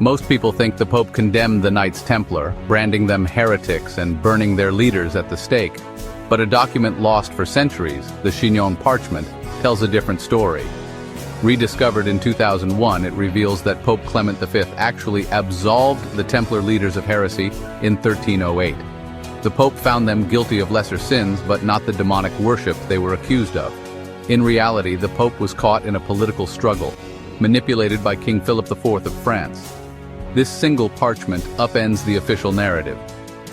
Most people think the Pope condemned the Knights Templar, branding them heretics and burning their leaders at the stake. But a document lost for centuries, the Chinon parchment, tells a different story. Rediscovered in 2001, it reveals that Pope Clement V actually absolved the Templar leaders of heresy in 1308. The Pope found them guilty of lesser sins, but not the demonic worship they were accused of. In reality, the Pope was caught in a political struggle, manipulated by King Philip IV of France. This single parchment upends the official narrative,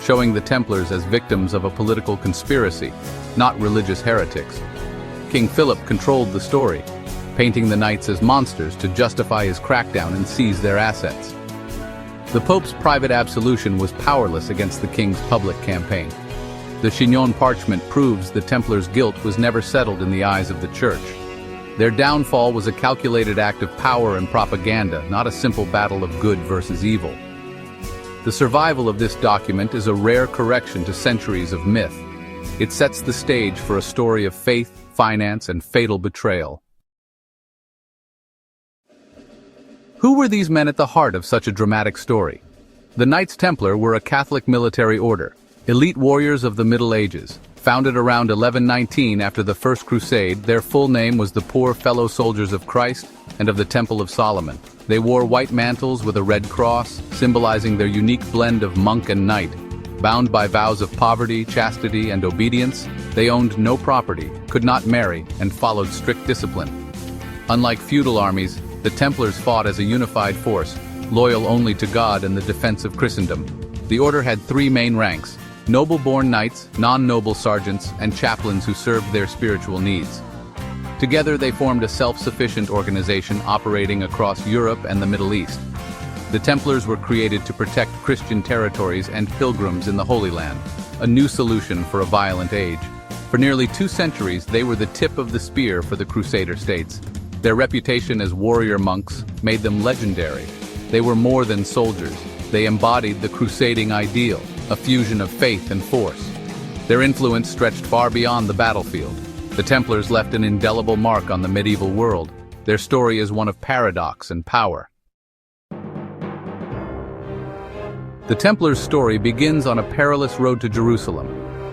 showing the Templars as victims of a political conspiracy, not religious heretics. King Philip controlled the story, painting the knights as monsters to justify his crackdown and seize their assets. The Pope's private absolution was powerless against the king's public campaign. The Chinon parchment proves the Templars' guilt was never settled in the eyes of the Church. Their downfall was a calculated act of power and propaganda, not a simple battle of good versus evil. The survival of this document is a rare correction to centuries of myth. It sets the stage for a story of faith, finance, and fatal betrayal. Who were these men at the heart of such a dramatic story? The Knights Templar were a Catholic military order, elite warriors of the Middle Ages. Founded around 1119 after the First Crusade, their full name was the Poor Fellow Soldiers of Christ and of the Temple of Solomon. They wore white mantles with a red cross, symbolizing their unique blend of monk and knight. Bound by vows of poverty, chastity, and obedience, they owned no property, could not marry, and followed strict discipline. Unlike feudal armies, the Templars fought as a unified force, loyal only to God and the defense of Christendom. The order had three main ranks: noble-born knights, non-noble sergeants, and chaplains who served their spiritual needs. Together they formed a self-sufficient organization operating across Europe and the Middle East. The Templars were created to protect Christian territories and pilgrims in the Holy Land, a new solution for a violent age. For nearly 2 centuries, they were the tip of the spear for the Crusader states. Their reputation as warrior monks made them legendary. They were more than soldiers. They embodied the crusading ideal, a fusion of faith and force. Their influence stretched far beyond the battlefield. The Templars left an indelible mark on the medieval world. Their story is one of paradox and power. The Templars' story begins on a perilous road to Jerusalem.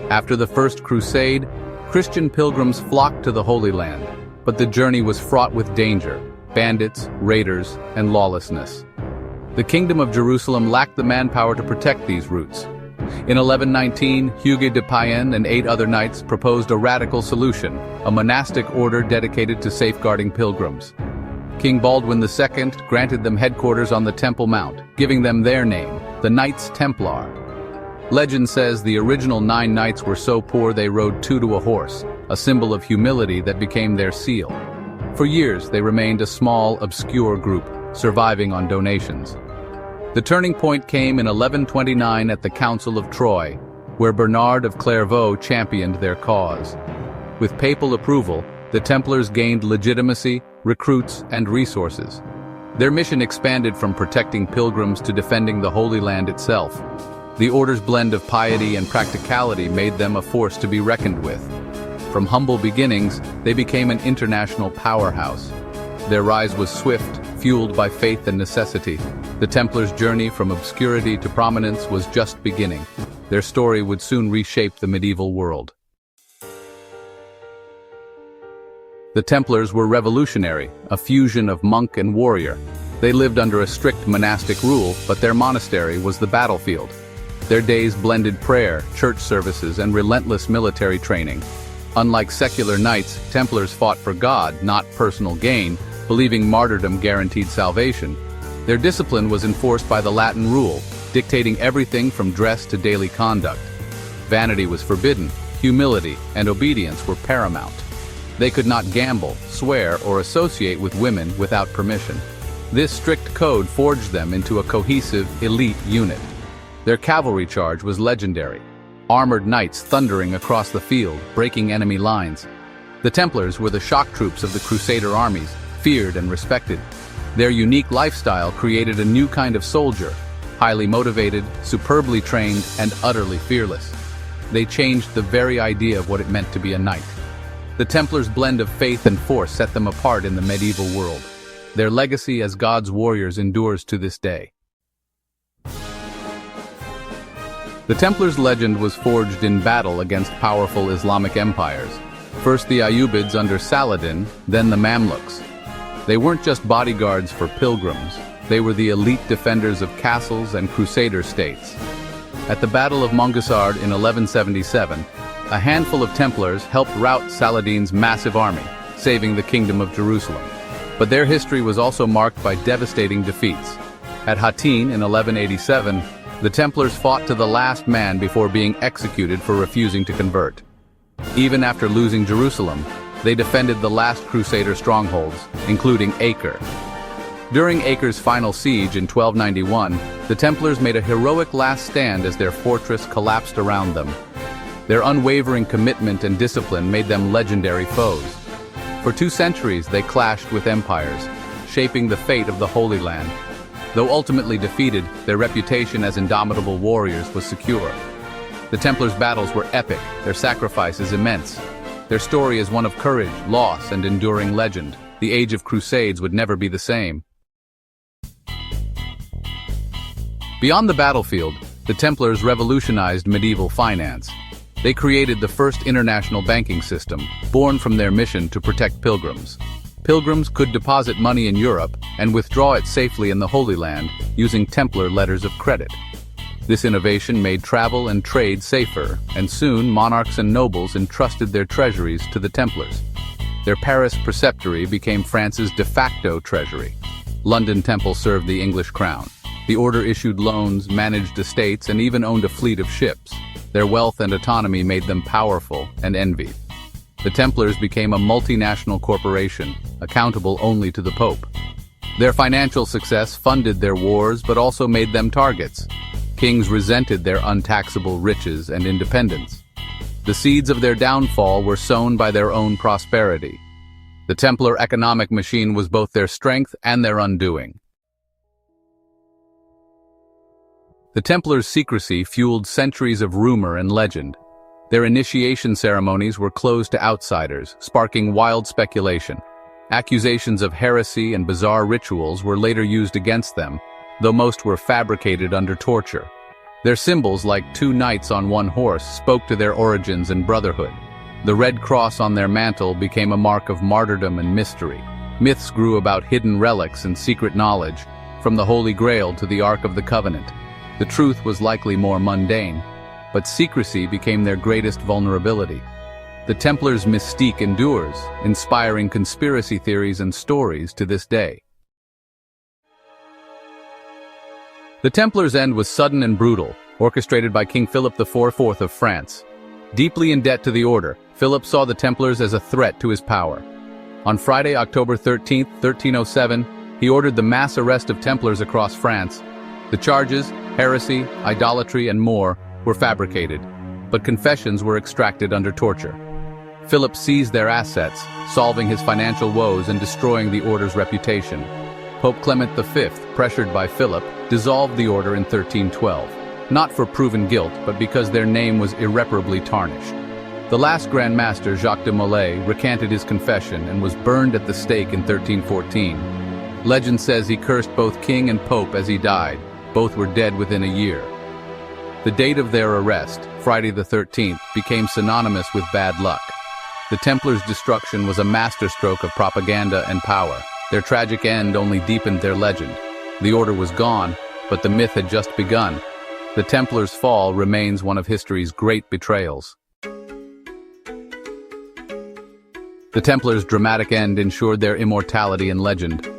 After the First Crusade, Christian pilgrims flocked to the Holy Land, but the journey was fraught with danger, bandits, raiders, and lawlessness. The Kingdom of Jerusalem lacked the manpower to protect these routes. In 1119, Hugues de Payens and 8 other knights proposed a radical solution, a monastic order dedicated to safeguarding pilgrims. King Baldwin II granted them headquarters on the Temple Mount, giving them their name, the Knights Templar. Legend says the original 9 knights were so poor they rode 2 to a horse, a symbol of humility that became their seal. For years, they remained a small, obscure group, surviving on donations. The turning point came in 1129 at the Council of Troyes, where Bernard of Clairvaux championed their cause. With papal approval, the Templars gained legitimacy, recruits, and resources. Their mission expanded from protecting pilgrims to defending the Holy Land itself. The order's blend of piety and practicality made them a force to be reckoned with. From humble beginnings, they became an international powerhouse. Their rise was swift, fueled by faith and necessity. The Templars' journey from obscurity to prominence was just beginning. Their story would soon reshape the medieval world. The Templars were revolutionary, a fusion of monk and warrior. They lived under a strict monastic rule, but their monastery was the battlefield. Their days blended prayer, church services, and relentless military training. Unlike secular knights, Templars fought for God, not personal gain, believing martyrdom guaranteed salvation. Their discipline was enforced by the Latin rule, dictating everything from dress to daily conduct. Vanity was forbidden, humility and obedience were paramount. They could not gamble, swear, or associate with women without permission. This strict code forged them into a cohesive, elite unit. Their cavalry charge was legendary. Armored knights thundering across the field, breaking enemy lines. The Templars were the shock troops of the Crusader armies, feared and respected. Their unique lifestyle created a new kind of soldier, highly motivated, superbly trained, and utterly fearless. They changed the very idea of what it meant to be a knight. The Templars' blend of faith and force set them apart in the medieval world. Their legacy as God's warriors endures to this day. The Templars' legend was forged in battle against powerful Islamic empires. First the Ayyubids under Saladin, then the Mamluks. They weren't just bodyguards for pilgrims, they were the elite defenders of castles and crusader states. At the Battle of Mongassard in 1177, a handful of Templars helped rout Saladin's massive army, saving the Kingdom of Jerusalem. But their history was also marked by devastating defeats. At Hattin in 1187, the Templars fought to the last man before being executed for refusing to convert. Even after losing Jerusalem, they defended the last Crusader strongholds, including Acre. During Acre's final siege in 1291, the Templars made a heroic last stand as their fortress collapsed around them. Their unwavering commitment and discipline made them legendary foes. For 2 centuries, they clashed with empires, shaping the fate of the Holy Land. Though ultimately defeated, their reputation as indomitable warriors was secure. The Templars' battles were epic, their sacrifices immense. Their story is one of courage, loss, and enduring legend. The age of Crusades would never be the same. Beyond the battlefield, the Templars revolutionized medieval finance. They created the first international banking system, born from their mission to protect pilgrims. Pilgrims could deposit money in Europe and withdraw it safely in the Holy Land using Templar letters of credit. This innovation made travel and trade safer, and soon monarchs and nobles entrusted their treasuries to the Templars. Their Paris preceptory became France's de facto treasury. London Temple served the English crown. The order issued loans, managed estates, and even owned a fleet of ships. Their wealth and autonomy made them powerful and envied. The Templars became a multinational corporation, accountable only to the Pope. Their financial success funded their wars but also made them targets. Kings resented their untaxable riches and independence. The seeds of their downfall were sown by their own prosperity. The Templar economic machine was both their strength and their undoing. The Templars' secrecy fueled centuries of rumor and legend. Their initiation ceremonies were closed to outsiders, sparking wild speculation. Accusations of heresy and bizarre rituals were later used against them, though most were fabricated under torture. Their symbols, like 2 knights on 1 horse, spoke to their origins and brotherhood. The red cross on their mantle became a mark of martyrdom and mystery. Myths grew about hidden relics and secret knowledge, from the Holy Grail to the Ark of the Covenant. The truth was likely more mundane, but secrecy became their greatest vulnerability. The Templars' mystique endures, inspiring conspiracy theories and stories to this day. The Templars' end was sudden and brutal, orchestrated by King Philip IV of France. Deeply in debt to the order, Philip saw the Templars as a threat to his power. On Friday, October 13, 1307, he ordered the mass arrest of Templars across France. The charges, heresy, idolatry, and more, were fabricated, but confessions were extracted under torture. Philip seized their assets, solving his financial woes and destroying the order's reputation. Pope Clement V, pressured by Philip, dissolved the order in 1312, not for proven guilt, but because their name was irreparably tarnished. The last Grand Master, Jacques de Molay, recanted his confession and was burned at the stake in 1314. Legend says he cursed both king and pope as he died. Both were dead within a year. The date of their arrest, Friday the 13th, became synonymous with bad luck. The Templars' destruction was a masterstroke of propaganda and power. Their tragic end only deepened their legend. The order was gone, but the myth had just begun. The Templars' fall remains one of history's great betrayals. The Templars' dramatic end ensured their immortality in legend.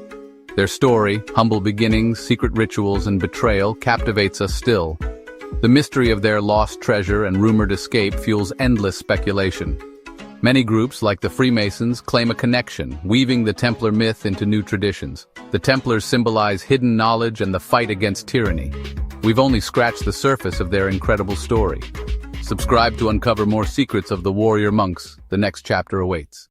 Their story, humble beginnings, secret rituals, and betrayal captivates us still. The mystery of their lost treasure and rumored escape fuels endless speculation. Many groups, like the Freemasons, claim a connection, weaving the Templar myth into new traditions. The Templars symbolize hidden knowledge and the fight against tyranny. We've only scratched the surface of their incredible story. Subscribe to uncover more secrets of the warrior monks. The next chapter awaits.